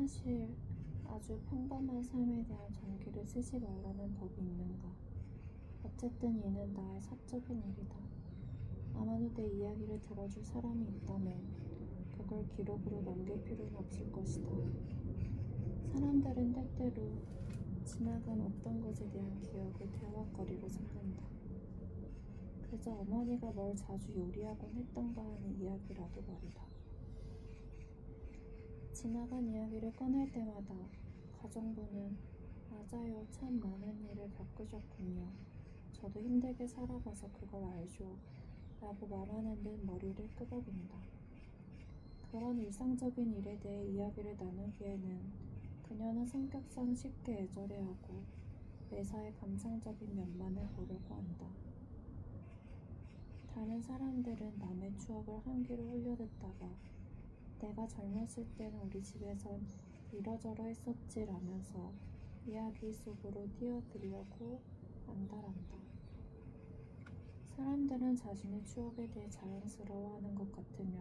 사실 아주 평범한 삶에 대한 전기를 쓰지 말라는 법이 있는가? 어쨌든 이는 나의 사적인 일이다. 아마도 내 이야기를 들어줄 사람이 있다면 그걸 기록으로 남길 필요는 없을 것이다. 사람들은 때때로 지나간 어떤 것에 대한 기억을 대화거리로 삼는다. 그저 어머니가 뭘 자주 요리하곤 했던가 하는 이야기라도 말이다. 지나간 이야기를 꺼낼 때마다 가정부는 "맞아요. 참 많은 일을 겪으셨군요. 저도 힘들게 살아봐서 그걸 알죠. 라고 말하는 듯 머리를 끄덕인다. 그런 일상적인 일에 대해 이야기를 나누기에는 그녀는 성격상 쉽게 애절해하고 매사에 감상적인 면만을 보려고 한다. 다른 사람들은 남의 추억을 한 귀로 흘려듣다가 "내가 젊었을 때는 우리 집에선 이러저러 했었지" 라면서 이야기 속으로 뛰어들려고 안달한다. 사람들은 자신의 추억에 대해 자랑스러워하는 것 같으며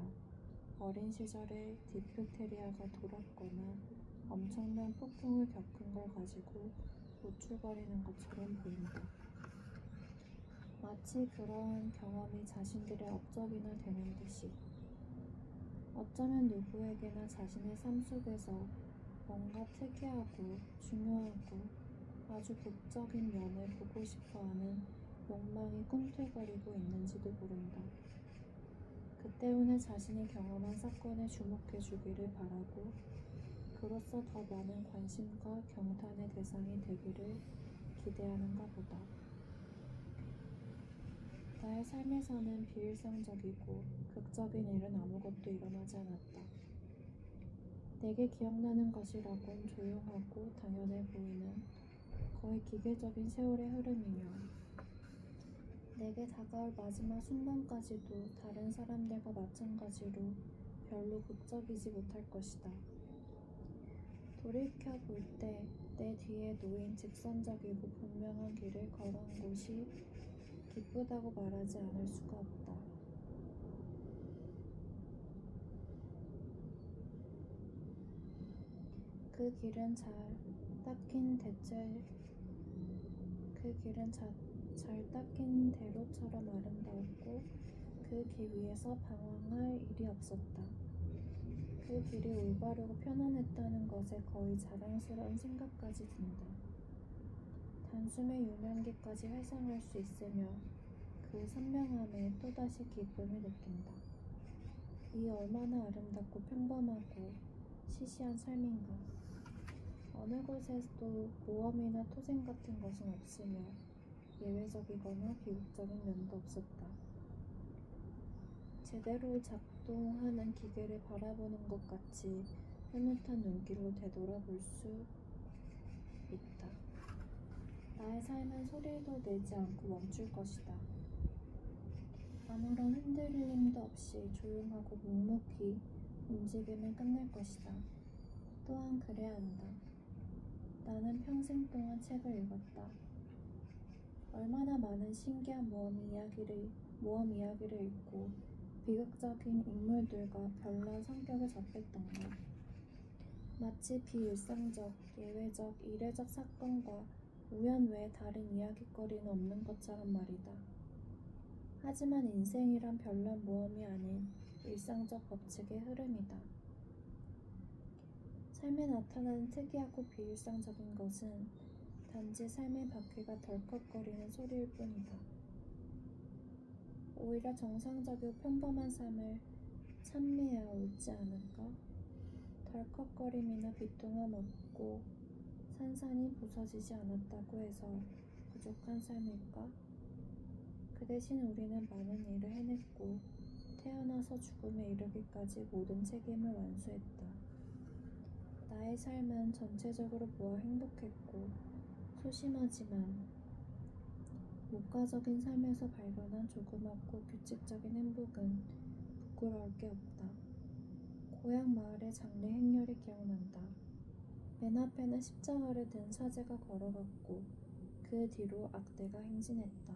어린 시절에 디프테리아가 돌았거나 엄청난 폭풍을 겪은 걸 가지고 우쭐거리는 것처럼 보인다. 마치 그러한 경험이 자신들의 업적이나 되는 듯이. 어쩌면 누구에게나 자신의 삶 속에서 뭔가 특이하고 중요하고 아주 극적인 면을 보고 싶어하는 욕망이 꿈틀거리고 있는지도 모른다. 그 때문에 자신이 경험한 사건에 주목해 주기를 바라고 그로써 더 많은 관심과 경탄의 대상이 되기를 기대하는가 보다. 나의 삶에서는 비일상적이고 극적인 일은 아무것도 일어나지 않았다. 내게 기억나는 것이라곤 조용하고 당연해 보이는 거의 기계적인 세월의 흐름이며 내게 다가올 마지막 순간까지도 다른 사람들과 마찬가지로 별로 극적이지 못할 것이다. 돌이켜볼 때 내 뒤에 놓인 직선적이고 분명한 길을 걸어온 곳이 기쁘다고 말하지 않을 수가 없다. 그 길은 잘 닦인 대로처럼 아름다웠고 그 길 위에서 방황할 일이 없었다. 그 길이 올바르고 편안했다는 것에 거의 자랑스러운 생각까지 든다. 단숨에 유명기까지 회상할 수 있으며 그 선명함에 또다시 기쁨을 느낀다. 이 얼마나 아름답고 평범하고 시시한 삶인가. 어느 곳에도 모험이나 투쟁 같은 것은 없으며 예외적이거나 비극적인 면도 없었다. 제대로 작동하는 기계를 바라보는 것 같이 흐뭇한 눈길로 되돌아볼 수 있다. 나의 삶은 소리도 내지 않고 멈출 것이다. 아무런 흔들림도 없이 조용하고 묵묵히 움직임을 끝낼 것이다. 또한 그래야 한다. 나는 평생 동안 책을 읽었다. 얼마나 많은 신기한 모험 이야기를 읽고 비극적인 인물들과 별난 성격을 접했던가. 마치 비일상적, 예외적, 이례적 사건과 우연 외에 다른 이야깃거리는 없는 것처럼 말이다. 하지만 인생이란 별난 모험이 아닌 일상적 법칙의 흐름이다. 삶에 나타나는 특이하고 비일상적인 것은 단지 삶의 바퀴가 덜컥거리는 소리일 뿐이다. 오히려 정상적이고 평범한 삶을 찬미해야 옳지 않을까? 덜컥거림이나 비통함 없고 산산이 부서지지 않았다고 해서 부족한 삶일까? 그 대신 우리는 많은 일을 해냈고 태어나서 죽음에 이르기까지 모든 책임을 완수했다. 나의 삶은 전체적으로 보아 행복했고 소심하지만 목가적인 삶에서 발견한 조그맣고 규칙적인 행복은 부끄러울 게 없다. 고향 마을의 장례 행렬이 기억난다. 맨 앞에는 십자가를 든 사제가 걸어갔고 그 뒤로 악대가 행진했다.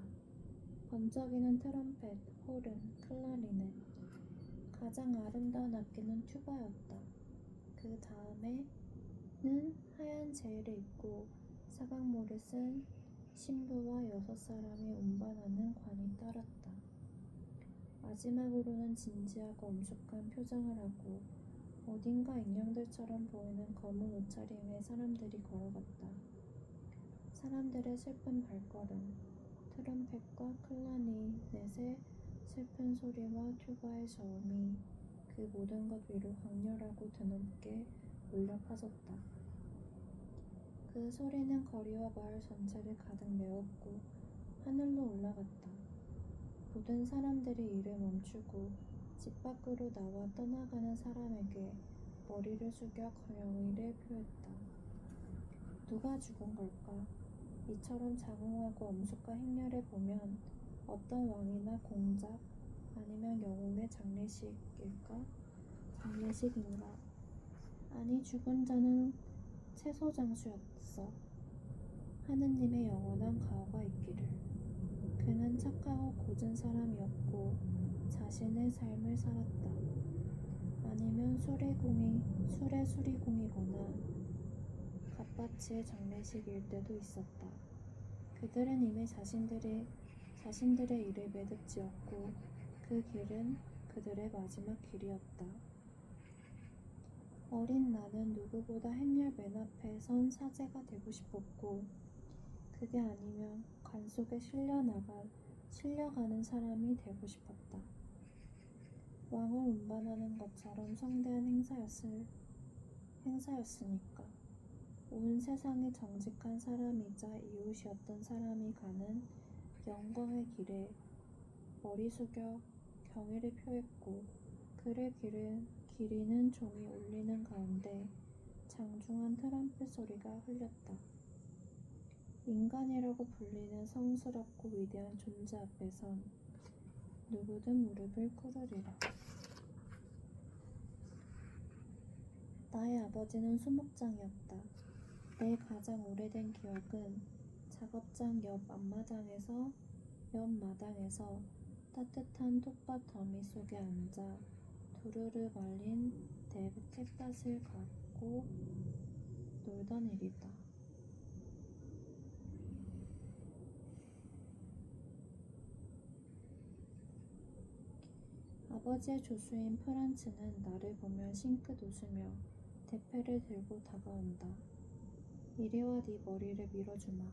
번쩍이는 트럼펫, 호른, 클라리넷, 가장 아름다운 악기는 튜바였다. 그 다음에 하얀 제의를 입고 사각모를 쓴 신부와 6사람이 운반하는 관이 따랐다. 마지막으로는 진지하고 엄숙한 표정을 하고 어딘가 인형들처럼 보이는 검은 옷차림의 사람들이 걸어갔다. 사람들의 슬픈 발걸음, 트럼펫과 클라리넷의 슬픈 소리와 튜바의 저음이 그 모든 것 위로 강렬하고 드높게 울려 퍼졌다. 그 소리는 거리와 마을 전체를 가득 메웠고 하늘로 올라갔다. 모든 사람들이 일을 멈추고 집 밖으로 나와 떠나가는 사람에게 머리를 숙여 경의를 표했다. 누가 죽은 걸까? 이처럼 장황하고 엄숙한 행렬을 보면 어떤 왕이나 공작 아니면 영웅의 장례식인가? 아니, 죽은 자는 채소장수였어. 하느님의 영원한 가호가 있기를. 그는 착하고 고진 사람이었고 자신의 삶을 살았다. 아니면 술의 수리공이거나 갓바치의 장례식일 때도 있었다. 그들은 이미 자신들의 일을 매듭 지었고 그 길은 그들의 마지막 길이었다. 어린 나는 누구보다 행렬 맨 앞에 선 사제가 되고 싶었고 그게 아니면 관 속에 실려가는 사람이 되고 싶었다. 왕을 운반하는 것처럼 성대한 행사였으니까. 온 세상의 정직한 사람이자 이웃이었던 사람이 가는 영광의 길에 머리 숙여 경의를 표했고 그를 기리는 종이 울리는 가운데 장중한 트럼펫 소리가 흘렸다. 인간이라고 불리는 성스럽고 위대한 존재 앞에선 누구든 무릎을 꿇으리라. 나의 아버지는 수목장이었다. 내 가장 오래된 기억은 작업장 옆 마당에서 따뜻한 톱밥 더미 속에 앉아 두루루 말린 깻밭을 갖고 놀던 일이다. 아버지의 조수인 프란츠는 나를 보며 싱긋 웃으며 대패를 들고 다가온다. 이리와 네 머리를 밀어주마.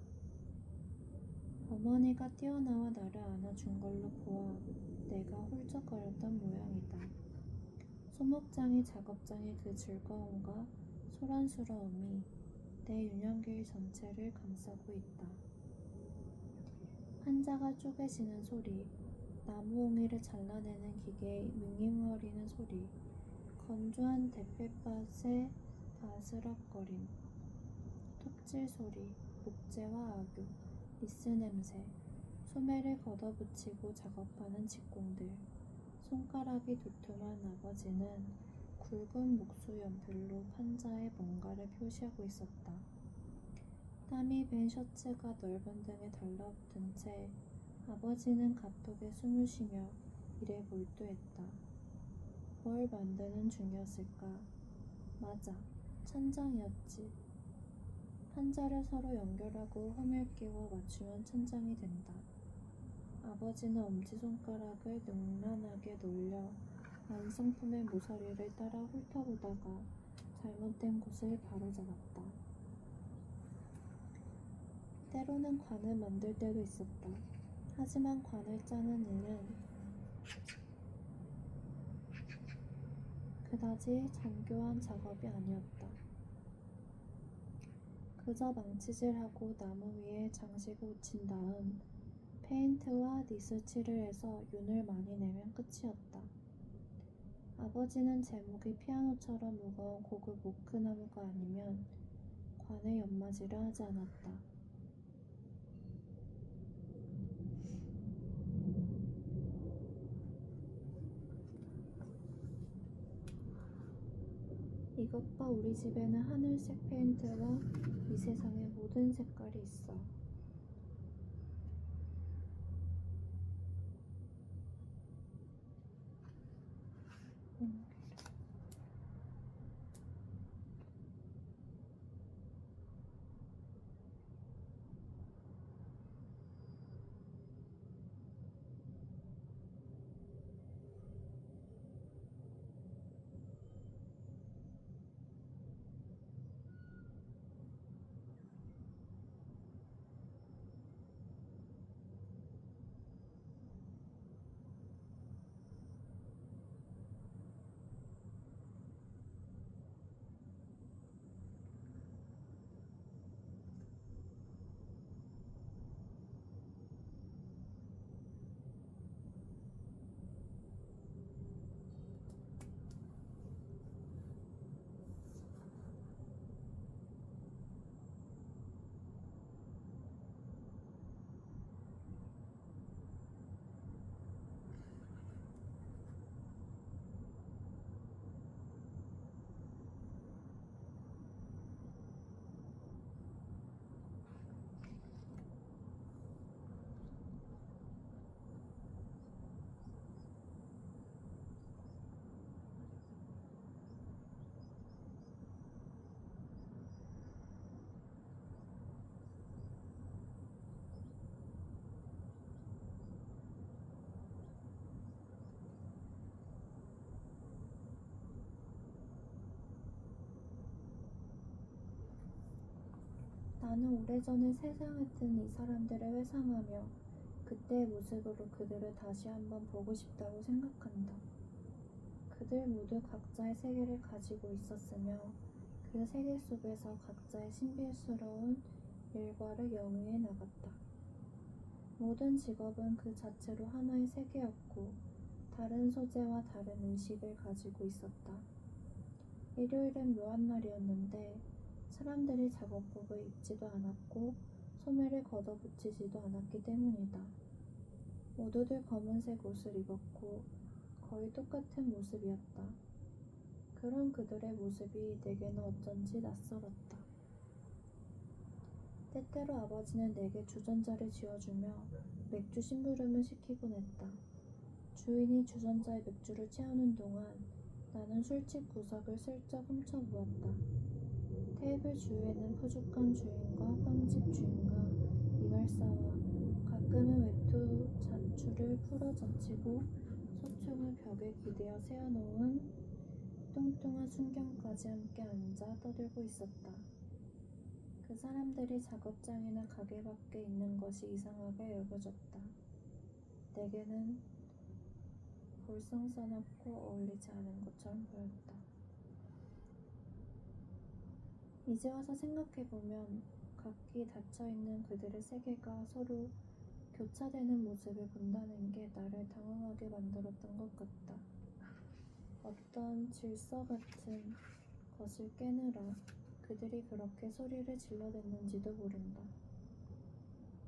어머니가 뛰어나와 나를 안아준 걸로 보아 내가 훌쩍거렸던 모양이다. 소목장이 작업장의 그 즐거움과 소란스러움이 내 유년기 전체를 감싸고 있다. 한자가 쪼개지는 소리, 나무옹이를 잘라내는 기계의 윙윙거리는 소리, 건조한 대패밭의 바스락거림, 톱질 소리, 목재와 악유, 니스 냄새, 소매를 걷어붙이고 작업하는 직공들, 손가락이 두툼한 아버지는 굵은 목수 연필로 판자에 뭔가를 표시하고 있었다. 땀이 밴 셔츠가 넓은 등에 달라붙은 채 아버지는 가쁘게 숨을 쉬며 일에 몰두했다. 뭘 만드는 중이었을까? 맞아, 천장이었지. 판자를 서로 연결하고 홈을 끼워 맞추면 천장이 된다. 아버지는 엄지손가락을 능란하게 놀려 완성품의 모서리를 따라 훑어보다가 잘못된 곳을 바로잡았다. 때로는 관을 만들 때도 있었다. 하지만 관을 짜는 일은 그다지 정교한 작업이 아니었다. 그저 망치질하고 나무 위에 장식을 붙인 다음 페인트와 니스칠을 해서 윤을 많이 내면 끝이었다. 아버지는 제목이 피아노처럼 무거운 고급 오크나무가 아니면 관에 연마질을 하지 않았다. 이것 봐, 우리 집에는 하늘색 페인트와 이 세상의 모든 색깔이 있어. 나는 오래전에 세상에 든 이 사람들을 회상하며 그때의 모습으로 그들을 다시 한번 보고 싶다고 생각한다. 그들 모두 각자의 세계를 가지고 있었으며 그 세계 속에서 각자의 신비스러운 일과를 영위해 나갔다. 모든 직업은 그 자체로 하나의 세계였고 다른 소재와 다른 의식을 가지고 있었다. 일요일은 묘한 날이었는데 사람들이 작업복을 입지도 않았고 소매를 걷어붙이지도 않았기 때문이다. 모두들 검은색 옷을 입었고 거의 똑같은 모습이었다. 그런 그들의 모습이 내게는 어쩐지 낯설었다. 때때로 아버지는 내게 주전자를 쥐어주며 맥주 심부름을 시키곤 했다. 주인이 주전자에 맥주를 채우는 동안 나는 술집 구석을 슬쩍 훔쳐보았다. 테이블 주위에는 푸죽한 주인과 빵집 주인과 이발사와 가끔은 외투 잔추를 풀어 젖히고 소총을 벽에 기대어 세워놓은 뚱뚱한 순경까지 함께 앉아 떠들고 있었다. 그 사람들이 작업장이나 가게 밖에 있는 것이 이상하게 여겨졌다. 내게는 볼썽사납고 어울리지 않은 것처럼 보였다. 이제 와서 생각해보면 각기 닫혀있는 그들의 세계가 서로 교차되는 모습을 본다는 게 나를 당황하게 만들었던 것 같다. 어떤 질서 같은 것을 깨느라 그들이 그렇게 소리를 질러댔는지도 모른다.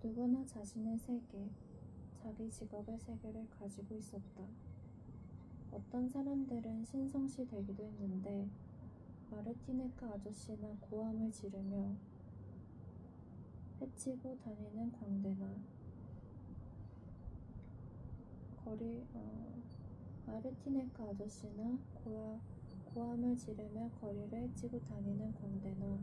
누구나 자신의 세계, 자기 직업의 세계를 가지고 있었다. 어떤 사람들은 신성시 되기도 했는데 마르티네카 아저씨나 고함을 지르며 헤치고 다니는 광대나 마르티네카 아저씨나 고함을 지르며 거리를 헤치고 다니는 광대나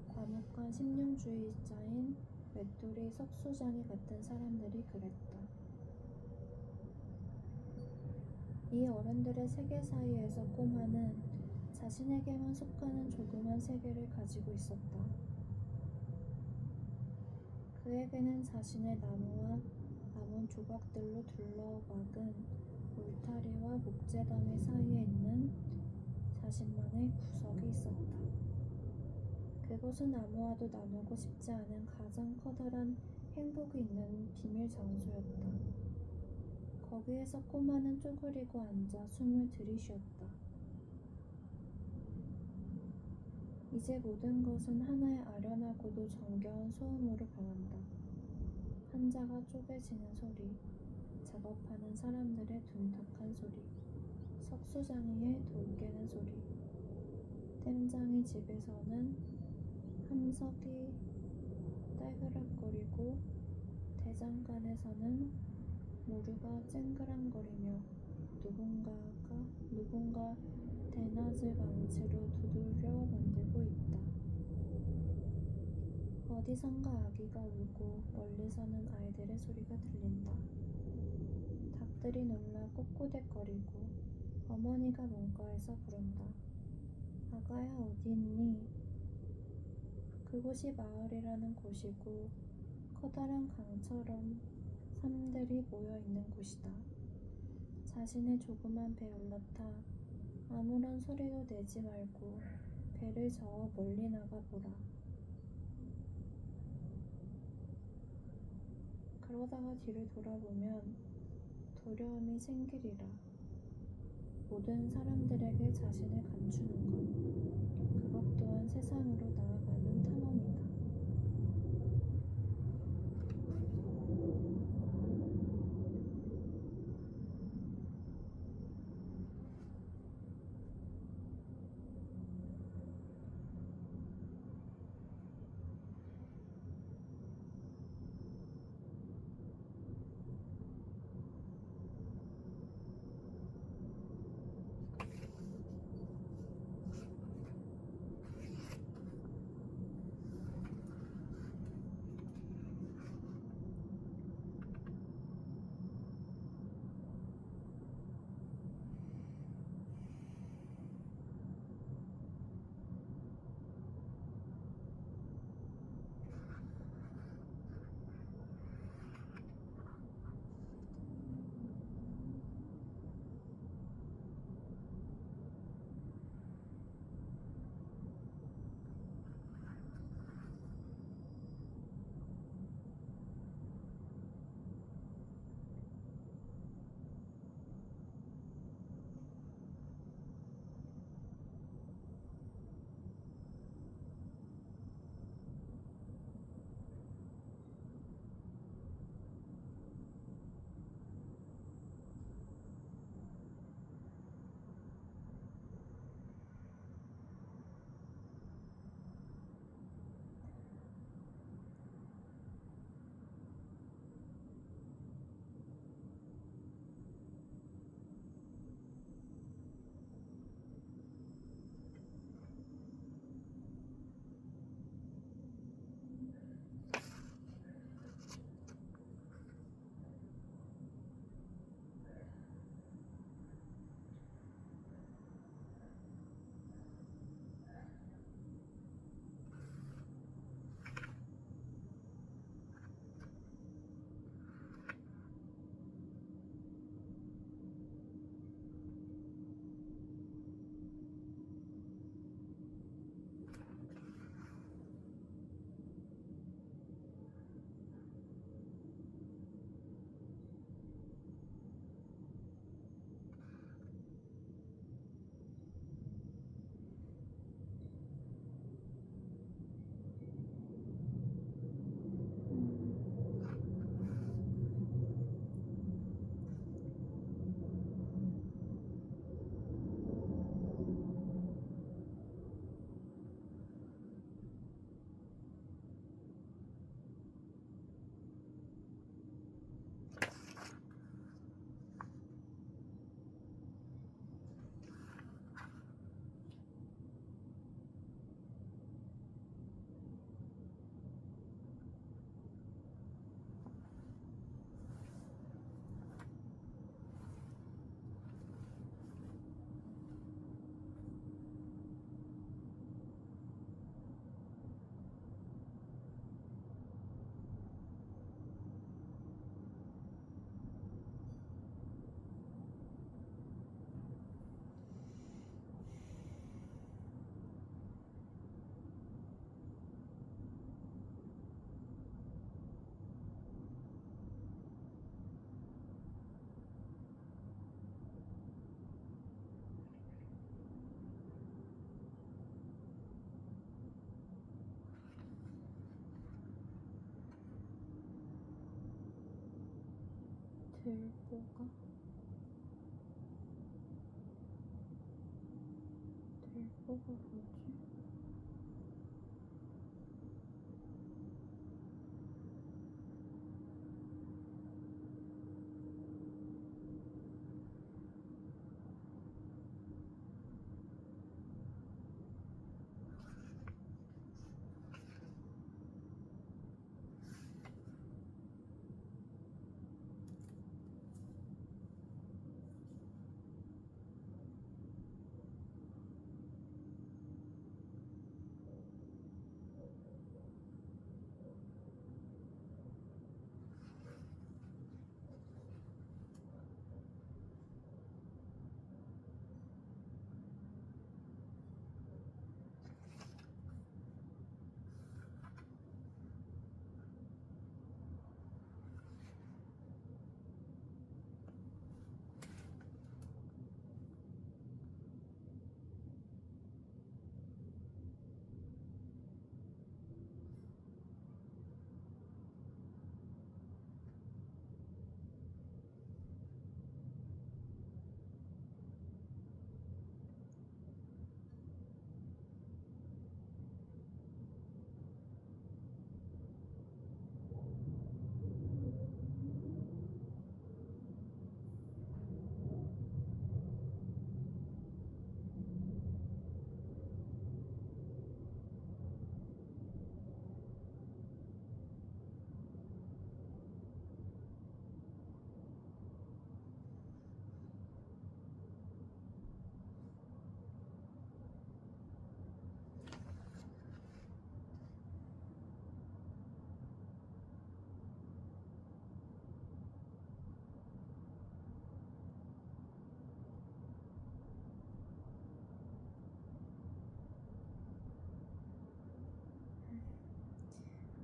과묵한 심령주의자인 외톨이 석수장이 같은 사람들이 그랬다. 이 어른들의 세계 사이에서 꼬마는 자신에게만 속하는 조그만 세계를 가지고 있었다. 그에게는 자신의 나무와 나무 조각들로 둘러막은 울타리와 목재더미 사이에 있는 자신만의 구석이 있었다. 그곳은 아무와도 나누고 싶지 않은 가장 커다란 행복이 있는 비밀 장소였다. 거기에서 꼬마는 쪼그리고 앉아 숨을 들이쉬었다. 이제 모든 것은 하나의 아련하고도 정겨운 소음으로 변한다. 한자가 쪼개지는 소리, 작업하는 사람들의 둔탁한 소리, 석수장이의 돌 깨는 소리, 땜장이 집에서는 함석이 딸그락거리고 대장간에서는 모루가 쨍그랑거리며 누군가 대낮을 망치로 두드려 만들고 있다. 어디선가 아기가 울고 멀리서는 아이들의 소리가 들린다. 닭들이 놀라 꼬꼬댁거리고 어머니가 문가에서 부른다. 아가야 어디 있니? 그곳이 마을이라는 곳이고 커다란 강처럼 사람들이 모여있는 곳이다. 자신의 조그만 배 올라타 아무런 소리도 내지 말고 배를 저어 멀리 나가보라. 그러다가 뒤를 돌아보면 두려움이 생기리라. 모든 사람들에게 자신을 감추는 것, 그것 또한 세상으로 나아가는 탐험이다. 들보가 뭐지?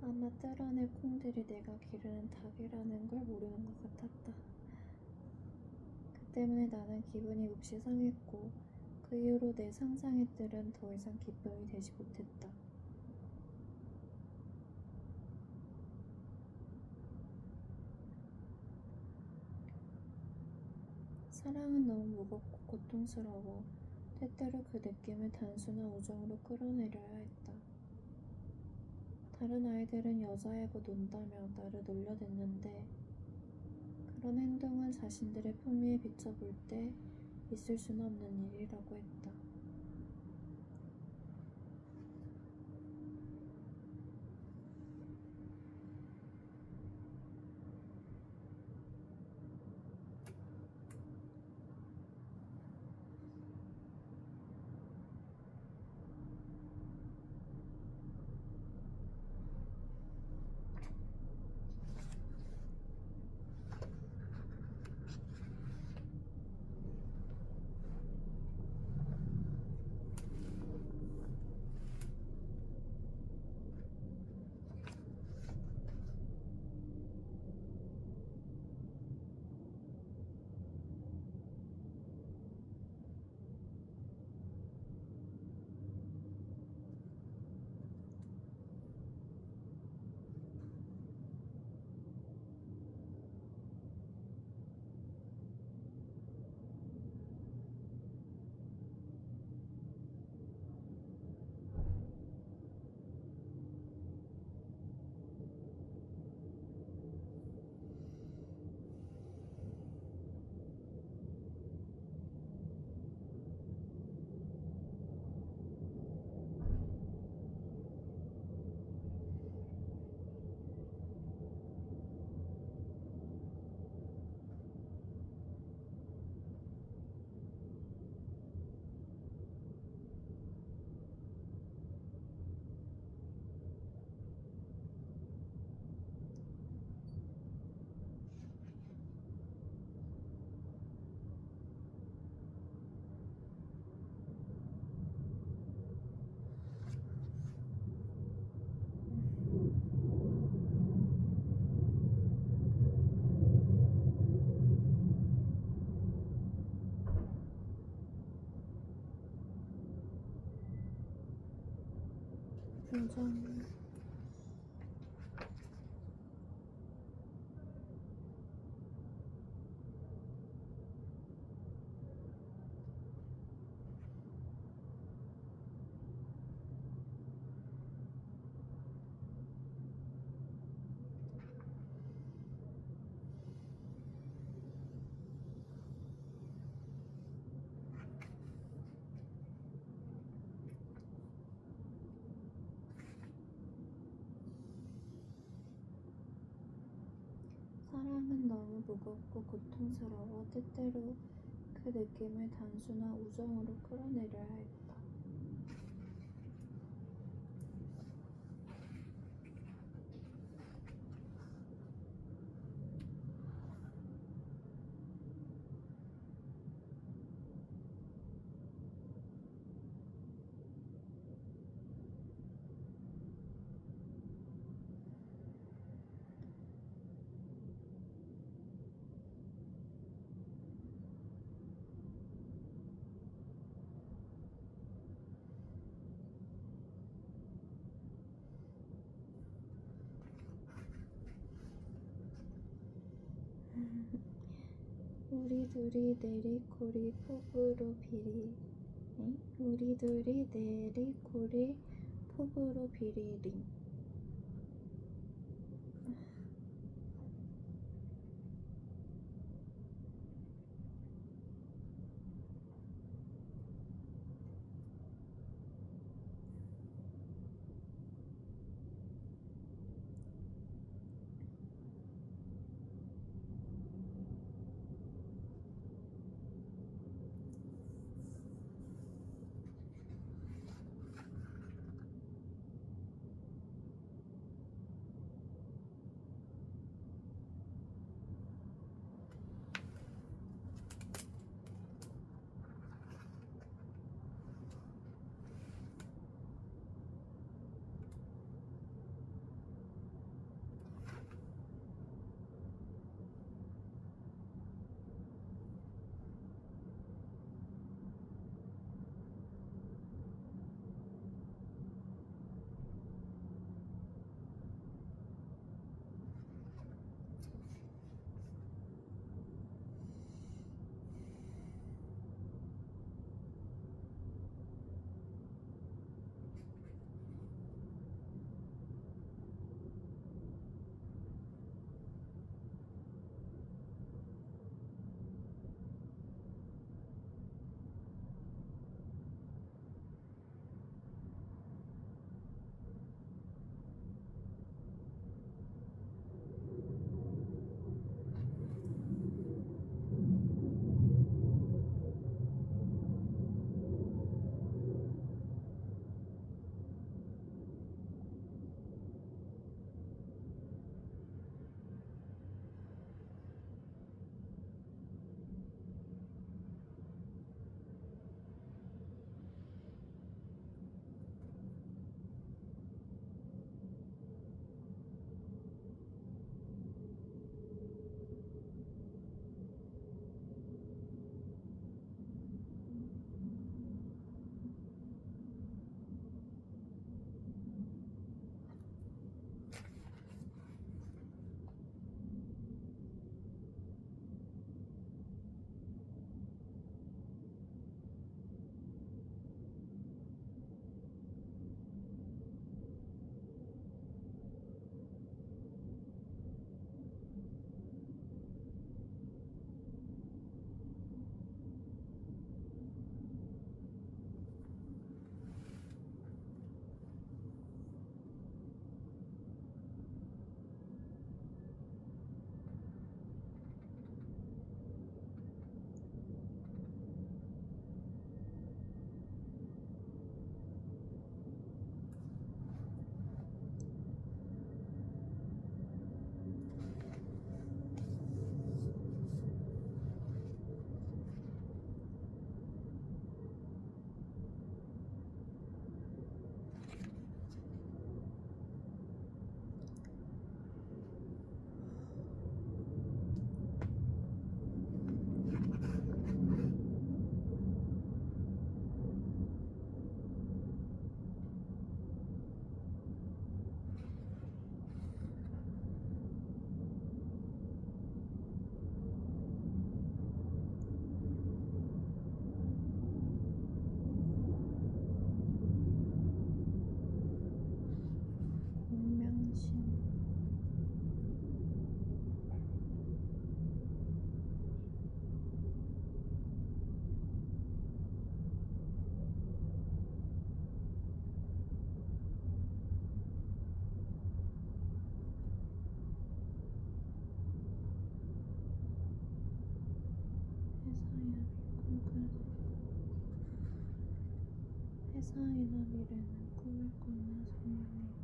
아마 뜰 안의 콩들이 내가 기르는 닭이라는 걸 모르는 것 같았다. 그 때문에 나는 기분이 몹시 상했고 그 이후로 내 상상의 뜰은 더 이상 기쁨이 되지 못했다. 사랑은 너무 무겁고 고통스러워 때때로 그 느낌을 단순한 우정으로 끌어내려야 했다. 다른 아이들은 여자애고 논다며 나를 놀려댔는데 그런 행동은 자신들의 품위에 비춰볼 때 있을 수는 없는 일이라고 했다. 우정 너무 무겁고 고통스러워 때때로 그 느낌을 단순한 우정으로 끌어내려야 했다. 우리 둘이 내리코리 폭우로 우리 둘이 내리코리 폭우로 비리링. 회사이나 미래는 꿈을 꾸는 소년이